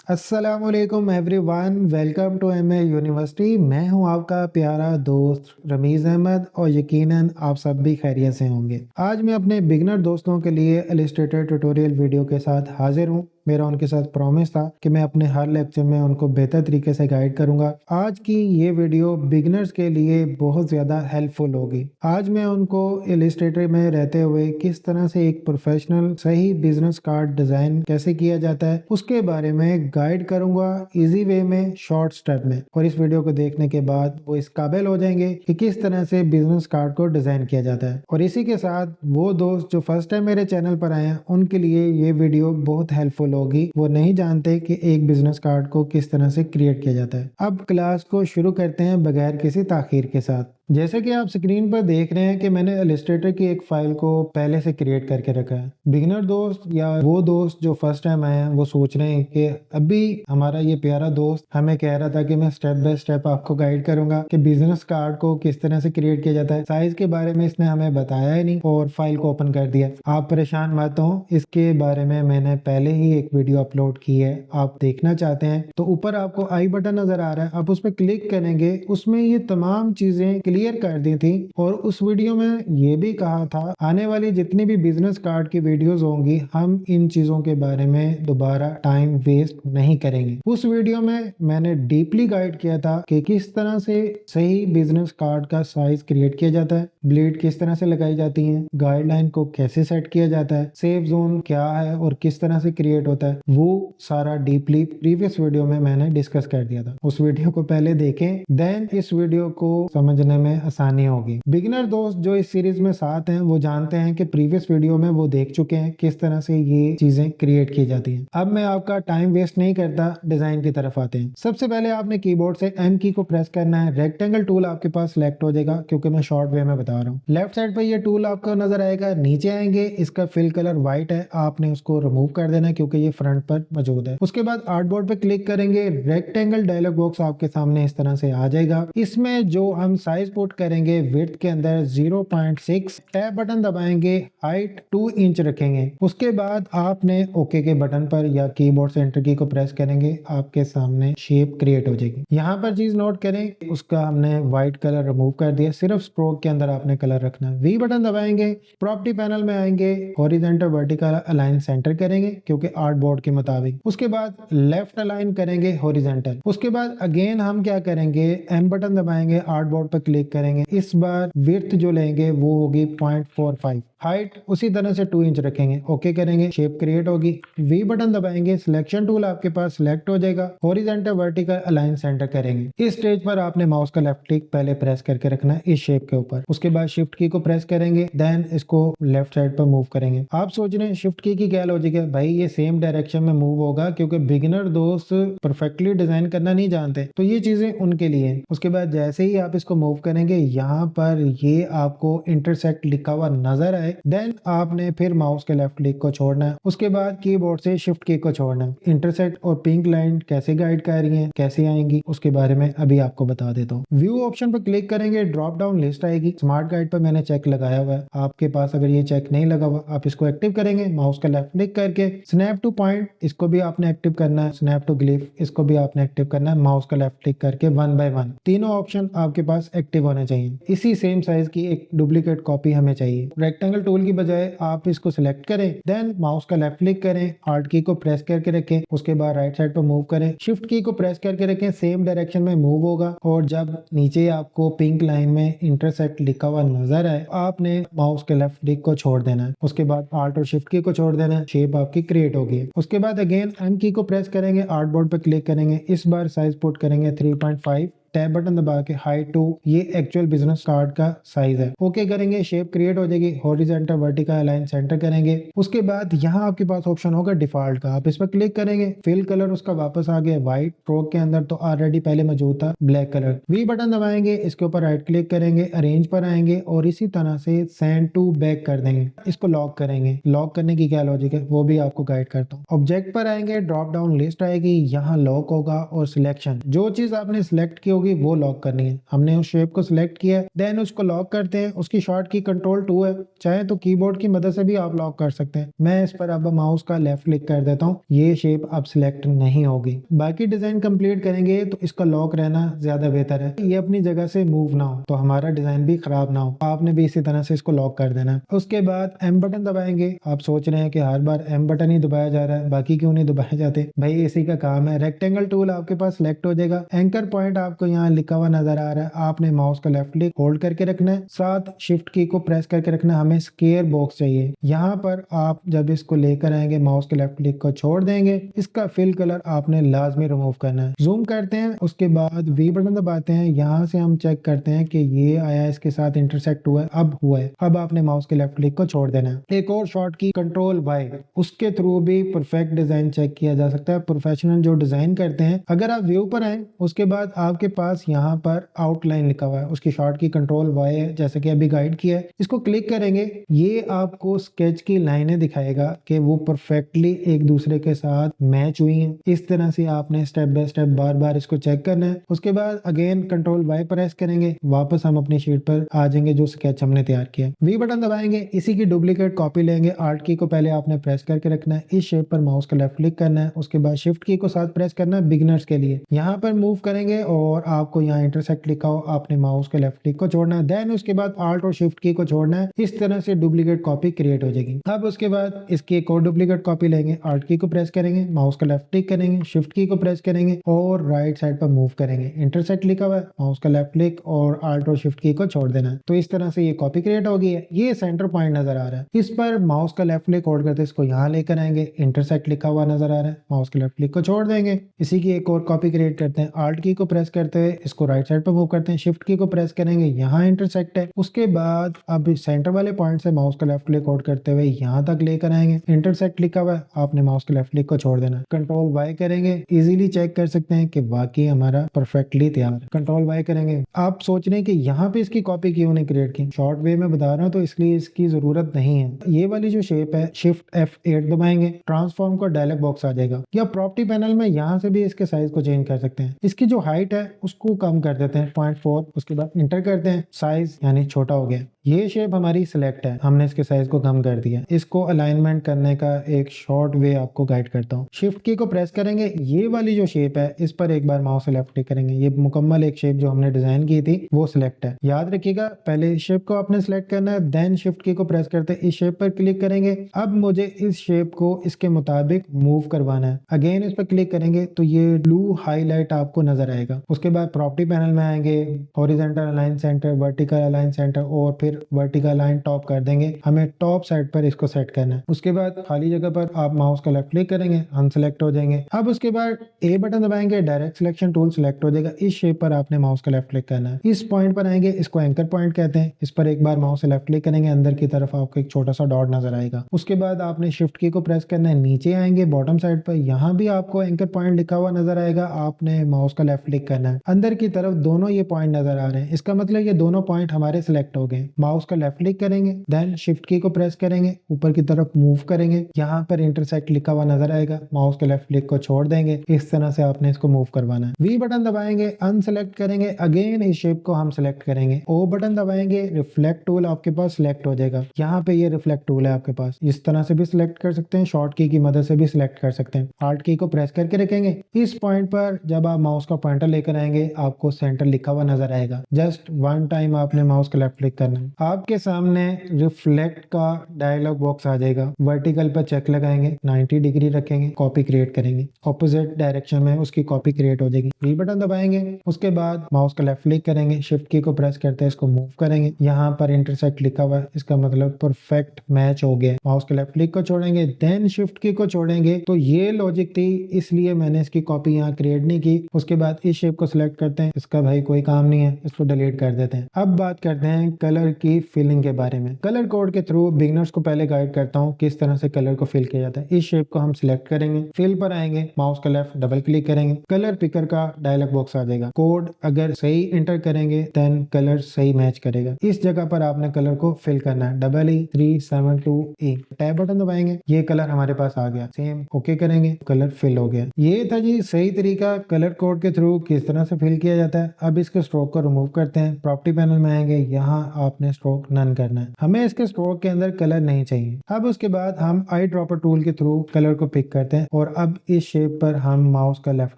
अस्सलामुअलैकुम everyone, welcome to MA university. मैं हूं आपका प्यारा दोस्त रमीज़ अहमद और यकीनन आप सब भी खैरियत से होंगे। आज मैं अपने बिगनर दोस्तों के लिए इलस्ट्रेटर ट्यूटोरियल वीडियो के साथ हाजिर हूं। मेरा उनके साथ प्रॉमिस था कि मैं अपने हर लेक्चर में उनको बेहतर तरीके से गाइड करूंगा। आज की ये वीडियो बिगनर्स के लिए बहुत ज़्यादा हेल्पफुल होगी। आज मैं उनको इलस्ट्रेटर में रहते हुए किस तरह से एक प्रोफेशनल सही बिजनेस कार्ड डिज़ाइन कैसे किया जाता है उसके बारे में गाइड करूंगा, इजी वे में, शॉर्ट स्टेप में। और इस वीडियो को देखने के बाद वो इस काबिल हो जाएंगे कि किस तरह से बिजनेस कार्ड को डिज़ाइन किया जाता है। और इसी के साथ वो दोस्त जो फर्स्ट टाइम मेरे चैनल पर आए हैं उनके लिए ये वीडियो बहुत हेल्पफुल होगी। वो नहीं जानते कि एक बिजनेस कार्ड को किस तरह से क्रिएट किया जाता है। अब क्लास को शुरू करते हैं बगैर किसी ताखीर के साथ। जैसे कि आप स्क्रीन पर देख रहे हैं कि मैंने इलस्ट्रेटर की एक फाइल को पहले से क्रिएट करके रखा है। बिगिनर दोस्त या वो दोस्त जो फर्स्ट टाइम आए हैं वो सोच रहे हैं कि अभी हमारा ये प्यारा दोस्त हमें कह रहा था कि मैं स्टेप बाय स्टेप आपको गाइड करूंगा कि बिजनेस कार्ड को किस तरह से क्रिएट किया जाता है। साइज के बारे में इसने हमें बताया ही नहीं और फाइल को ओपन कर दिया। आप परेशान मत हो, इसके बारे में मैंने पहले ही एक वीडियो अपलोड की है। आप देखना चाहते हैं तो ऊपर आपको आई बटन नजर आ रहा है, आप उस पर क्लिक करेंगे। उसमें ये तमाम चीजें क्लियर कर दी थी और उस वीडियो में ये भी कहा था आने वाली जितनी भी बिजनेस कार्ड की वीडियोस होंगी हम इन चीजों के बारे में दोबारा टाइम वेस्ट नहीं करेंगे। उस वीडियो में मैंने डीपली गाइड किया था कि किस तरह से सही बिजनेस कार्ड का साइज क्रिएट किया जाता है, ब्लेड किस तरह से लगाई जाती है, गाइडलाइन को कैसे सेट किया जाता है, सेफ जोन क्या है और किस तरह से क्रिएट होता है। वो सारा डीपली प्रीवियस वीडियो में मैंने डिस्कस कर दिया था। उस वीडियो को पहले देखें, देन इस वीडियो को समझने में आसानी होगी। बिगिनर दोस्त जो इस सीरीज में साथ हैं वो जानते हैं कि प्रीवियस वीडियो में वो देख चुके हैं किस तरह से ये चीजें क्रिएट की जाती हैं। अब मैं आपका टाइम वेस्ट नहीं करता, डिजाइन की तरफ आते हैं। सबसे पहले आपने कीबोर्ड से एम की को प्रेस करना है। रेक्टेंगल टूल आपके पास सिलेक्ट हो जाएगा क्योंकि मैं शॉर्ट वे में बता रहा हूँ। लेफ्ट साइड पर ये टूल आपको नजर आएगा। नीचे आएंगे, इसका फिल कलर व्हाइट है, आपने उसको रिमूव कर देना है क्योंकि ये फ्रंट पर मौजूद है। उसके बाद आर्टबोर्ड पे क्लिक करेंगे। रेक्टेंगल डायलॉग बॉक्स आपके सामने इस तरह से आ जाएगा। इसमें जो हम साइज पुट करेंगे विड्थ के अंदर 0.6, टैब बटन दबाएंगे, हाइट 2 इंच रखेंगे। उसके बाद आपने ओके के बटन पर या कीबोर्ड से एंटर की को प्रेस करेंगे, आपके सामने शेप क्रिएट हो जाएगी। यहाँ पर चीज नोट करें, उसका हमने व्हाइट कलर रिमूव कर दिया, सिर्फ स्ट्रोक के अंदर आपने कलर रखना है। वी बटन दबाएंगे, प्रॉपर्टी पैनल में आएंगे, हॉरिजॉन्टल वर्टिकल अलाइन सेंटर करेंगे क्योंकि आर्ट बोर्ड के मुताबिक। उसके बाद लेफ्ट अलाइन करेंगे हॉरिजॉन्टल। उसके बाद अगेन हम क्या करेंगे, एम बटन दबाएंगे, आर्ट बोर्ड पर क्लिक करेंगे। इस बार विड्थ जो लेंगे वो होगी 0.45, हाइट उसी तरह से 2 इंच रखेंगे। ओके करेंगे, शेप क्रिएट होगी। वी बटन दबाएंगे, सिलेक्शन टूल आपके पास सिलेक्ट हो जाएगा, हॉरिजॉन्टल वर्टिकल अलाइन सेंटर करेंगे। इस स्टेज पर आपने माउस का लेफ्ट क्लिक पहले प्रेस करके रखना है इस शेप के ऊपर। उसके बाद शिफ्ट की को प्रेस करेंगे, देन इसको लेफ्ट साइड पर मूव करेंगे। आप सोच रहे हैं शिफ्ट की क्या लॉजिक है? भाई ये सेम डायरेक्शन में मूव होगा क्योंकि बिगिनर दोस्त परफेक्टली डिजाइन करना नहीं जानते, तो ये चीजें उनके लिए। उसके बाद जैसे ही आप इसको मूव करेंगे यहाँ पर ये आपको इंटरसेक्ट लिखा हुआ नजर आए, देन आपने फिर माउस के लेफ्ट क्लिक को छोड़ना है। उसके बाद कीबोर्ड से शिफ्ट की को छोड़ना है। इंटरसेक्ट और पिंक लाइन कैसे गाइड कर रही है, कैसे आएंगी, उसके बारे में अभी आपको बता देता हूँ। व्यू ऑप्शन पर क्लिक करेंगे, ड्रॉप डाउन लिस्ट आएगी। स्मार्ट गाइड पर मैंने चेक लगाया हुआ है, आपके पास अगर ये चेक नहीं लगा हुआ आप इसको एक्टिव करेंगे माउस का लेफ्ट क्लिक करके। स्नैप टू पॉइंट इसको भी आपने एक्टिव करना है, स्नैप टू ग्लिफ इसको भी आपने एक्टिव करना है माउस का लेफ्ट क्लिक करके। 1 बाय 1 तीनों ऑप्शन आपके पास एक्टिव होने चाहिए। इसी सेम साइज की एक डुप्लीकेट कॉपी हमें चाहिए। रेक्टेंगल टूल की बजाय आप इसको सिलेक्ट करें, देन माउस का लेफ्ट क्लिक करें, आर्ट की को प्रेस करके रखें। उसके बाद राइट साइड पर मूव करें, शिफ्ट की को प्रेस करके रखें, सेम डायरेक्शन में मूव होगा। और जब नीचे आपको पिंक लाइन में इंटरसेक्ट लिखा हुआ नजर आए, आपने माउस के लेफ्ट क्लिक को छोड़ देना है। उसके बाद आर्ट और शिफ्ट की को छोड़ देना है, शेप आपकी क्रिएट होगी। उसके बाद अगेन एम की को प्रेस करेंगे, आर्ट बोर्ड पर क्लिक करेंगे, इस बार साइज पुट करेंगे 3.5, टैब बटन दबा के हाइट 2, ये एक्चुअल बिजनेस कार्ड का साइज है। ओके करेंगे, शेप क्रिएट हो जाएगी। हॉरिजॉन्टल वर्टिकल अलाइन सेंटर करेंगे। उसके बाद यहाँ आपके पास ऑप्शन होगा डिफॉल्ट का, आप इस पर क्लिक करेंगे। फिल कलर उसका वापस आ गया व्हाइट, स्ट्रोक के अंदर तो ऑलरेडी पहले मौजूद था ब्लैक कलर। वी बटन दबाएंगे, इसके ऊपर राइट क्लिक करेंगे, अरेंज पर आएंगे और इसी तरह से सेंड टू बैक कर देंगे। इसको लॉक करेंगे। लॉक करने की क्या लॉजिक है वो भी आपको गाइड करता हूँ। ऑब्जेक्ट पर आएंगे, ड्रॉप डाउन लिस्ट आएगी, यहाँ लॉक होगा और सिलेक्शन, जो चीज आपने सिलेक्ट की होगी वो लॉक करनी है। हमने उस शेप को सिलेक्ट किया, देन उसको लॉक करते हैं। उसकी शॉर्ट की कंट्रोल 2 है, चाहे तो कीबोर्ड की मदद से भी आप लॉक कर सकते हैं। मैं इस पर अब माउस का लेफ्ट क्लिक कर देता हूँ, ये शेप अब सिलेक्ट नहीं होगी। बाकी डिजाइन कंप्लीट करेंगे तो इसका लॉक रहना ज्यादा बेहतर है, ये अपनी जगह से मूव ना हो, तो हमारा डिजाइन भी खराब ना हो। आपने भी इसी तरह से इसको लॉक कर देना है। उसके बाद एम बटन दबाएंगे। आप सोच रहे हैं कि हर बार एम बटन ही दबाया जा रहा है, बाकी क्यों नहीं दबाए जाते? भाई इसी का काम है। रेक्टेंगल टूल आपके पास सिलेक्ट हो जाएगा, एंकर पॉइंट आपको यहाँ लिखा हुआ नजर आ रहा है। आपने माउस का लेफ्ट क्लिक होल्ड करके रखना है, साथ शिफ्ट की को प्रेस करके रखना है। हमें स्क्वायर बॉक्स चाहिए। यहाँ पर आप जब इसको लेकर आएंगे, माउस के लेफ्ट क्लिक को छोड़ देंगे, इसका फिल कलर आपने लाजमी रिमूव करना है। जूम करते हैं, उसके बाद वी बटन दबाते हैं। यहाँ से हम चेक करते हैं कि ये आया, इसके साथ इंटरसेक्ट हुआ है, अब हुआ है। अब आपने माउस के लेफ्ट क्लिक को छोड़ देना है। एक और शॉर्ट की कंट्रोल वाई, उसके थ्रू भी परफेक्ट डिजाइन चेक किया जा सकता है। प्रोफेशनल जो डिजाइन करते हैं, अगर आप व्यू पर आए, उसके बाद आपके पास यहाँ पर आउटलाइन लिखा हुआ है, उसकी शॉर्ट की कंट्रोल वाई है, जैसे कि अभी गाइड किया है। इसको क्लिक करेंगे, ये आपको स्केच की लाइनें दिखाएगा कि वो परफेक्टली एक दूसरे के साथ मैच हुई हैं। इस तरह से आपने स्टेप बाय स्टेप बार बार इसको चेक करना है। उसके बाद अगेन कंट्रोल वाई प्रेस करेंगे, वापस हम अपनी शीट पर आ जाएंगे जो स्केच हमने तैयार किया। वी बटन दबाएंगे, इसी की डुप्लीकेट कॉपी लेंगे। आर्ट की को पहले आपने प्रेस करके रखना है, इस शेप पर माउस का लेफ्ट क्लिक करना है, उसके बाद शिफ्ट की को साथ प्रेस करना है बिगिनर्स के लिए। यहाँ पर मूव करेंगे और आपको यहाँ इंटरसेक्ट लिखा हो, आपने माउस के लेफ्ट क्लिक को छोड़ना है, देन उसके बाद आल्ट और शिफ्ट की को छोड़ना है। इस तरह से डुप्लीकेट कॉपी क्रिएट हो जाएगी। अब उसके बाद इसकी एक और डुप्लीकेट कॉपी लेंगे, आर्ट की को प्रेस करेंगे, माउस का लेफ्ट क्लिक करेंगे, शिफ्ट की को प्रेस करेंगे और राइट साइड पर मूव करेंगे। इंटरसेक्ट लिखा हुआ है, माउस का लेफ्ट क्लिक और आल्ट और शिफ्ट की को छोड़ देना है। तो इस तरह से ये कॉपी क्रिएट हो गई है। ये सेंटर पॉइंट नजर आ रहा है, इस पर माउस का लेफ्ट क्लिक होल्ड करते इसको यहाँ लेकर आएंगे, इंटरसेक्ट लिखा हुआ नजर आ रहा है, माउस के लेफ्ट क्लिक को छोड़ देंगे। इसी की एक और कॉपी क्रिएट करते हैं, आल्ट की को प्रेस करते हुए इसको राइट साइड पर मूव करते हैं, शिफ्ट की को प्रेस करेंगे, यहाँ इंटरसेक्ट है। उसके बाद अब सेंटर वाले पॉइंट से माउस का लेफ्ट क्लिक होल्ड करते हुए यहाँ तक लेकर आएंगे, इंटरसेक्ट लिखा हुआ है, आपने माउस के लेफ्ट क्लिक को छोड़ देना। कंट्रोल वाई करेंगे, इजीली चेक कर सकते हैं कि वाकई हमारा परफेक्टली तैयार है। कंट्रोल वाई करेंगे। आप सोच रहे हैं कि यहाँ पे इसकी कॉपी क्यों नहीं क्रिएट की? शॉर्ट वे में बता रहा हूँ, तो इसलिए इसकी जरूरत नहीं है। ये वाली जो शेप है, शिफ्ट F8 दबाएंगे, ट्रांसफॉर्म का डायलॉग बॉक्स आ जाएगा, या प्रॉपर्टी पैनल में यहाँ से भी इसके साइज को चेंज कर सकते हैं। इसकी जो हाइट है उसको कम कर देते हैं 0.4, उसके बाद इंटर करते हैं, साइज यानी छोटा हो गया। ये शेप हमारी सिलेक्ट है, हमने इसके साइज को कम कर दिया। इसको अलाइनमेंट करने का एक शॉर्ट वे आपको गाइड करता हूँ। शिफ्ट की को प्रेस करेंगे, ये वाली जो शेप है इस पर एक बार माउस से लेफ्ट क्लिक करेंगे, ये मुकम्मल एक शेप जो हमने डिजाइन की थी वो सिलेक्ट है। याद रखिएगा, पहले इस शेप को आपने सिलेक्ट करना है, देन शिफ्ट की को प्रेस करते इस शेप पर क्लिक करेंगे। अब मुझे इस शेप को इसके मुताबिक मूव करवाना है, अगेन इस पर क्लिक करेंगे तो ये ब्लू हाईलाइट आपको नजर आएगा। उसके बाद प्रॉपर्टी पैनल में आएंगे, horizontal align centre, vertical align centre और फिर वर्टिकल लाइन टॉप कर देंगे। हमें टॉप साइड पर इसको सेट करना है। उसके बाद खाली जगह पर आप माउस का लेफ्ट क्लिक करेंगे, अनसेलेक्ट हो जाएंगे। अब उसके बाद ए बटन दबाएंगे, डायरेक्ट सिलेक्शन टूल सिलेक्ट हो जाएगा। इस शेप पर आपने माउस का लेफ्ट क्लिक करना है, इस पॉइंट पर आएंगे, इसको एंकर पॉइंट कहते हैं। इस पर एक बार माउस से लेफ्ट क्लिक करेंगे, अंदर की तरफ आपको एक छोटा सा डॉट नजर आएगा। उसके बाद आपने शिफ्ट की को प्रेस करना है, नीचे आएंगे बॉटम साइड पर, यहाँ भी आपको एंकर पॉइंट लिखा हुआ नजर आएगा। आपने माउस का लेफ्ट क्लिक करना है, अंदर की तरफ दोनों ये पॉइंट नजर आ रहे हैं, इसका मतलब ये दोनों पॉइंट हमारे सिलेक्ट हो गए। माउस का लेफ्ट क्लिक करेंगे, देन शिफ्ट की को प्रेस करेंगे, ऊपर की तरफ मूव करेंगे, यहाँ पर इंटरसेक्ट लिखा हुआ नजर आएगा, माउस के लेफ्ट क्लिक को छोड़ देंगे। इस तरह से आपने इसको मूव करवाना है। वी बटन दबाएंगे, अनसेलेक्ट करेंगे, अगेन इस शेप को हम सिलेक्ट करेंगे। ओ बटन दबाएंगे, रिफ्लेक्ट टूल आपके पास सिलेक्ट हो जाएगा। यहाँ पे ये रिफ्लेक्ट टूल है आपके पास, इस तरह से भी सिलेक्ट कर सकते हैं, शॉर्ट की मदद से भी सिलेक्ट कर सकते हैं। आल्ट की को प्रेस करके रखेंगे, इस पॉइंट पर जब आप माउस का पॉइंटर लेकर आएंगे आपको सेंटर लिखा हुआ नजर आएगा। जस्ट वन टाइम आपने माउस का लेफ्ट क्लिक करना है, आपके सामने रिफ्लेक्ट का डायलॉग बॉक्स आ जाएगा। वर्टिकल पर चेक लगाएंगे, 90 डिग्री रखेंगे, कॉपी क्रिएट करेंगे, ऑपोजिट डायरेक्शन में उसकी कॉपी क्रिएट हो जाएगी। वी बटन दबाएंगे, उसके बाद माउस का लेफ्ट क्लिक करेंगे, शिफ्ट की को प्रेस करते हैं, इसको मूव करेंगे, यहाँ पर इंटरसेक्ट लिखा हुआ है, इसका मतलब परफेक्ट मैच हो गया। माउस के लेफ्ट क्लिक को छोड़ेंगे, देन शिफ्ट की को छोड़ेंगे। तो ये लॉजिक थी, इसलिए मैंने इसकी कॉपी यहाँ क्रिएट नहीं की। उसके बाद इस शेप को सिलेक्ट करते हैं, इसका भाई कोई काम नहीं है, इसको डिलीट कर देते हैं। अब बात करते हैं कलर की फिलिंग के बारे में। कलर कोड के थ्रू बिगनर्स को पहले गाइड करता हूँ किस तरह से कलर को फिल किया जाता है। इस शेप को हम सिलेक्ट करेंगे, फिल पर आएंगे, माउस का लेफ्ट डबल क्लिक करेंगे, कलर पिकर का डायलॉग बॉक्स आ जाएगा। कोड अगर सही इंटर करेंगे देन कलर सही मैच करेगा। इस जगह पर आपने कलर को फिल करना है, EE372E। टैब बटन दबाएंगे, ये कलर हमारे पास आ गया। सेम ओके करेंगे, कलर फिल हो गया। ये था जी सही तरीका कलर कोड के थ्रू किस तरह से फिल किया जाता है। अब इसके स्ट्रोक को रिमूव करते हैं, प्रॉपर्टी पैनल में आएंगे, यहाँ आपने स्ट्रोक नन करना है, हमें इसके स्ट्रोक के अंदर कलर नहीं चाहिए। अब उसके बाद हम आई ड्रॉपर टूल के थ्रू कलर को पिक करते हैं और अब इस शेप पर हम माउस का लेफ्ट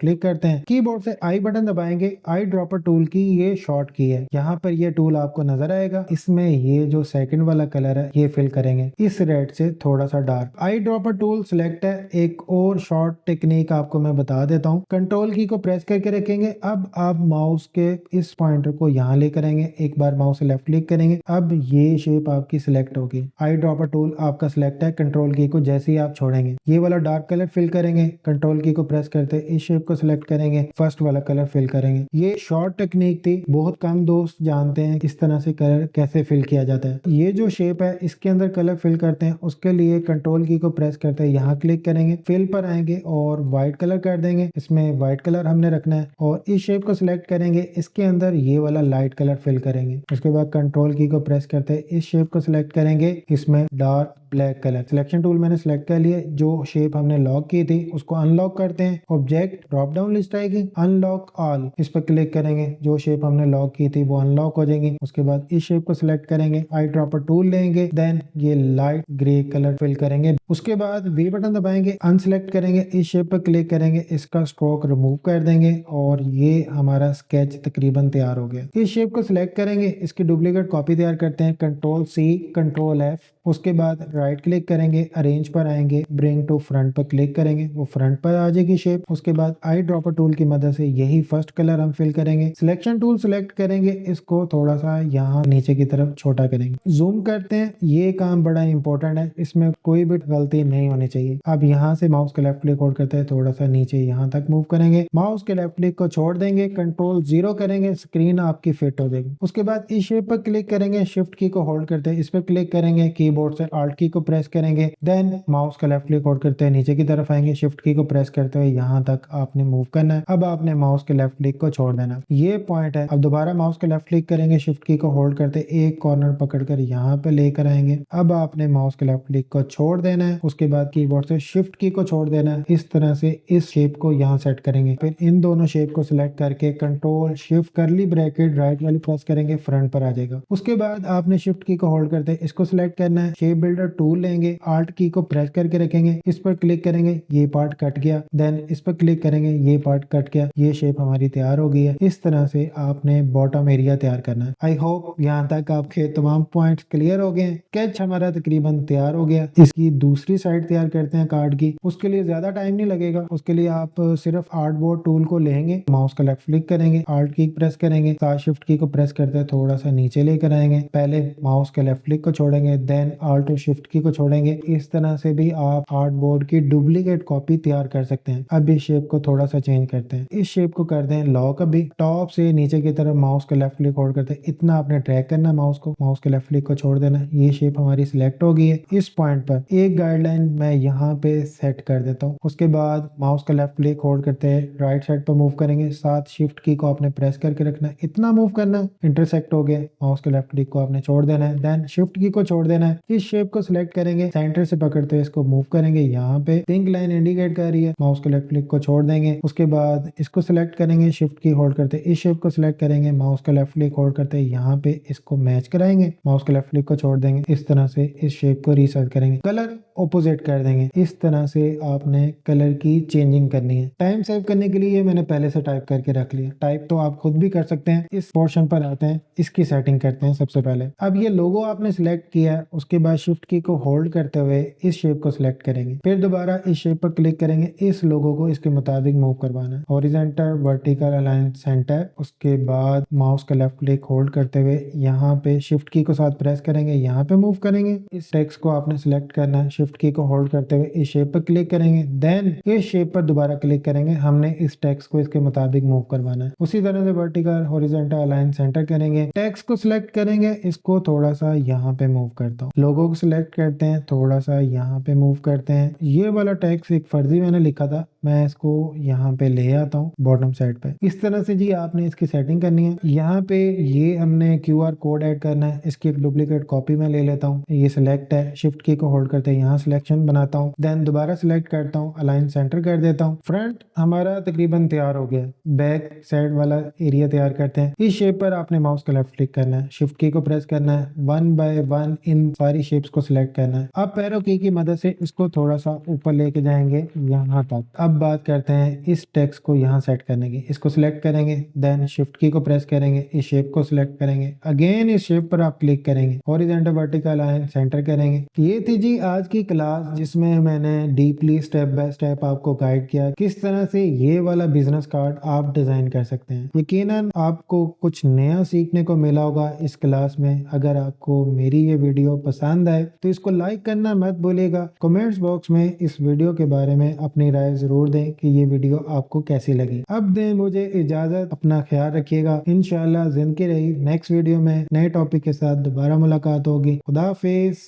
क्लिक करते हैं, कीबोर्ड से आई बटन दबाएंगे। आई ड्रॉपर टूल की ये शॉर्ट की है, यहाँ पर ये टूल आपको नजर आएगा। इसमें ये जो सेकंड वाला कलर है ये फिल करेंगे, इस रेड से थोड़ा सा dark. Eye dropper tool select है। एक और शॉर्ट टेक्निक आपको मैं बता देता हूँ, कंट्रोल की को प्रेस करके रखेंगे। अब आप माउस के इस पॉइंटर को यहाँ लेकर आएंगे, एक बार माउस से लेफ्ट क्लिक करेंगे, अब ये शेप आपकी सिलेक्ट होगी। आई ड्रॉपर टूल आपका सिलेक्ट है, कंट्रोल की को जैसे ही आप छोड़ेंगे ये वाला डार्क कलर फिल करेंगे, कंट्रोल की को प्रेस करते इस शेप को सिलेक्ट करेंगे, फर्स्ट वाला कलर फिल करेंगे। ये शॉर्ट टेक्निक थी, बहुत कम दोस्त जानते हैं इस तरह से कलर कैसे फिल किया जाता है। ये जो शेप है इसके अंदर कलर फिल करते हैं, उसके लिए कंट्रोल की को प्रेस करते हैं, यहाँ क्लिक करेंगे, फिल पर आएंगे और व्हाइट कलर कर देंगे। इसमें व्हाइट कलर हमने रखना है और इस शेप को सिलेक्ट करेंगे, इसके अंदर ये वाला लाइट कलर फिल करेंगे। उसके बाद कंट्रोल की को प्रेस करते हैं, इस शेप को सिलेक्ट करेंगे, इसमें dark black colour. Selection tool मैंने सिलेक्ट कर लिया, जो शेप हमने लॉक की थी उसको अनलॉक करते हैं। ऑब्जेक्ट ड्रॉप डाउन लिस्ट आएगी, अनलॉक ऑल, इस पर क्लिक करेंगे, जो शेप हमने लॉक की थी वो अनलॉक हो जाएगी। उसके बाद इस शेप को सिलेक्ट करेंगे, आई ड्रॉपर टूल लेंगे, देन ये लाइट ग्रे कलर फिल करेंगे। उसके बाद वी बटन दबाएंगे, अनसिलेक्ट करेंगे, इस शेप पर क्लिक करेंगे, इसका स्ट्रोक रिमूव कर देंगे और ये हमारा स्केच तकरीबन तैयार हो गया। इस शेप को सिलेक्ट करेंगे, इसकी डुप्लीकेट कॉपी तैयार करते हैं, कंट्रोल सी कंट्रोल एफ। उसके बाद राइट क्लिक करेंगे, अरेंज पर आएंगे, ब्रिंग टू फ्रंट पर क्लिक करेंगे, वो फ्रंट पर आ जाएगी शेप। उसके बाद आई ड्रॉपर टूल की मदद से यही फर्स्ट कलर हम फिल करेंगे। सिलेक्शन टूल सिलेक्ट करेंगे, इसको थोड़ा सा यहाँ नीचे की तरफ छोटा करेंगे, जूम करते हैं। ये काम बड़ा इंपॉर्टेंट है, इसमें कोई भी गलती नहीं होनी चाहिए। अब यहाँ से माउस के लेफ्ट क्लिक होल्ड करते हैं, थोड़ा सा नीचे यहाँ तक मूव करेंगे, माउस के लेफ्ट क्लिक को छोड़ देंगे, कंट्रोल 0 करेंगे, स्क्रीन आपकी फिट हो जाएगी। उसके बाद इस शेप पर क्लिक करेंगे, शिफ्ट की को होल्ड करते हैं, इस पर क्लिक करेंगे, कीबोर्ड से आल्ट की को प्रेस करेंगे, देन माउस का लेफ्ट क्लिक होल्ड करते हैं, नीचे की तरफ आएंगे, शिफ्ट की को प्रेस करते हुए यहाँ तक आपने मूव करना है। अब आपने माउस के लेफ्ट क्लिक को छोड़ देना, ये पॉइंट है। अब दोबारा माउस के लेफ्ट क्लिक करेंगे, शिफ्ट की को होल्ड करते एक कॉर्नर पकड़कर यहाँ पे लेकर आएंगे। अब आपने माउस के लेफ्ट क्लिक को छोड़ देना है, उसके बाद कीबोर्ड से शिफ्ट की को छोड़ देना है। इस तरह से इस शेप को यहाँ सेट करेंगे, फिर इन दोनों शेप को सिलेक्ट करके कंट्रोल शिफ्ट करली ब्रैकेट राइट वाली प्रेस करेंगे, फ्रंट पर आ जाएगा। उसके बाद आपने शिफ्ट की को होल्ड करते इसको सिलेक्ट करना है, शेप बिल्डर टूल लेंगे, आल्ट की को प्रेस करके रखेंगे, इस पर क्लिक करेंगे, ये पार्ट कट गया, देन इस पर क्लिक करेंगे, ये पार्ट कट गया, ये शेप हमारी तैयार हो गई है। इस तरह से आपने बॉटम एरिया तैयार करना है। आई होप यहाँ तक आपके तमाम पॉइंट्स क्लियर हो गए। स्केच हमारा तकरीबन तैयार हो गया। इसकी दूसरी साइड तैयार करते हैं कार्ड की, उसके लिए ज्यादा टाइम नहीं लगेगा। उसके लिए आप सिर्फ आर्टबोर्ड टूल को लेंगे, माउस का लेफ्ट क्लिक करेंगे, आल्ट की प्रेस करेंगे, साथ शिफ्ट की को प्रेस करते हैं थोड़ा सा नीचे लेकर आएंगे, पहले माउस के लेफ्ट क्लिक को छोड़ेंगे, देन आल्ट और शिफ्ट की को छोड़ेंगे। इस तरह से भी आप आर्टबोर्ड की डुप्लीकेट कॉपी तैयार कर सकते हैं। अब इस शेप को थोड़ा सा चेंज करते हैं, इस शेप को कर दें लॉक। अभी टॉप से नीचे की तरफ माउस के लेफ्ट क्लिक होल्ड करते हैं, इतना आपने ड्रैग करना माउस को, माउस के लेफ्ट क्लिक को छोड़ देना, ये शेप हमारी सिलेक्ट हो गई है। इस पॉइंट पर एक गाइडलाइन मैं यहाँ पे सेट कर देता हूँ। उसके बाद माउस का लेफ्ट क्लिक होल्ड करते हैं, राइट साइड पर मूव करेंगे, साथ शिफ्ट की को आपने प्रेस करके रखना है, इतना मूव करना है, इंटरसेक्ट हो गया, माउस के लेफ्ट क्लिक को आपने छोड़ देना है, देन शिफ्ट की को छोड़ देना है। इस शेप को सिलेक्ट करेंगे, सेंटर से पकड़ते हुए इसको मूव करेंगे, यहाँ पे पिंक लाइन इंडिकेट कर रही है, माउस के लेफ्ट क्लिक को छोड़ देंगे। उसके बाद इसको सिलेक्ट करेंगे, शिफ्ट की होल्ड करते इस शेप को सिलेक्ट करेंगे, माउस का लेफ्ट क्लिक होल्ड करते यहाँ पे इसको मैच कराएंगे, माउस के लेफ्ट क्लिक को छोड़ देंगे। इस तरह से इस शेप को रीसेट करेंगे, कलर ऑपोजिट कर देंगे। इस तरह से आपने कलर की चेंजिंग करनी है। टाइम सेव करने के लिए मैंने पहले से टाइप करके रख लिया, टाइप तो आप खुद भी कर सकते हैं। इस पोर्शन पर आते हैं, इसकी सेटिंग करते हैं सबसे पहले। अब ये लोगो आपने सिलेक्ट किया, उसके बाद शिफ्ट की को होल्ड करते हुए इस शेप को सिलेक्ट करेंगे, फिर दोबारा इस शेप पर क्लिक करेंगे, इस लोगो को इसके मुताबिक मूव करवाना है, हॉरिजॉन्टल वर्टिकल अलाइन सेंटर। उसके बाद माउस का लेफ्ट क्लिक होल्ड करते हुए यहाँ पे शिफ्ट की को साथ प्रेस करेंगे, यहाँ पे मूव करेंगे। इस टेक्स्ट को आपने सिलेक्ट करना है, शिफ्ट की को होल्ड करते हुए इस शेप पर क्लिक करेंगे, देन इस शेप पर दोबारा क्लिक करेंगे। हमने इस टेक्स्ट को इसके मुताबिक मूव करवाना है। उसी तरह से वर्टिकल, हॉरिजॉन्टल, अलाइन, सेंटर करेंगे। टेक्स्ट को सिलेक्ट करेंगे, इसको थोड़ा सा यहाँ पे मूव करता हूँ। लोगो को सिलेक्ट करते हैं, थोड़ा सा यहाँ पे मूव करते हैं। ये वाला टेक्स्ट एक फर्जी मैंने लिखा था, मैं इसको यहाँ पे ले आता हूँ बॉटम साइड पे। इस तरह से जी आपने इसकी सेटिंग करनी है। यहाँ पे ये हमने QR कोड ऐड करना है, इसकी एक डुप्लीकेट कॉपी मैं ले लेता हूँ। ये सिलेक्ट है, शिफ्ट की को होल्ड करते हैं, यहाँ सिलेक्शन बनाता हूँ, देन दोबारा सिलेक्ट करता हूँ, अलाइन सेंटर कर देता हूँ। फ्रंट हमारा तकरीबन तैयार हो गया। बैक साइड वाला एरिया तैयार करते हैं। इस शेप पर आपने माउस का लेफ्ट क्लिक करना है, शिफ्ट की को प्रेस करना है, 1 बाय 1 इन सारी शेप्स को सिलेक्ट करना है। अब पैरो की मदद से इसको थोड़ा सा ऊपर लेके जाएंगे यहाँ तक। अब बात करते हैं इस टेक्स्ट को यहाँ सेट करने की। इसको सिलेक्ट करेंगे, देन शिफ्ट की को प्रेस करेंगे, इस शेप को सिलेक्ट करेंगे, अगेन इस शेप पर आप क्लिक करेंगे, हॉरिजॉन्टल, वर्टिकल, लाइन, सेंटर करेंगे। ये थी जी आज की क्लास, जिसमें मैंने डीपली स्टेप बाय स्टेप आपको गाइड किया किस तरह से ये वाला बिजनेस कार्ड आप डिजाइन कर सकते हैं। यकीनन आपको कुछ नया सीखने को मिला होगा इस क्लास में। अगर आपको मेरी ये वीडियो पसंद आए तो इसको लाइक करना मत भूलिएगा। कमेंट्स बॉक्स में इस वीडियो के बारे में अपनी राय जरूर दें कि ये वीडियो आपको कैसी लगी। अब दें मुझे इजाजत, अपना ख्याल रखिएगा। इंशाल्लाह जिंदगी रही, नेक्स्ट वीडियो में नए टॉपिक के साथ दोबारा मुलाकात होगी। खुदा हाफिज।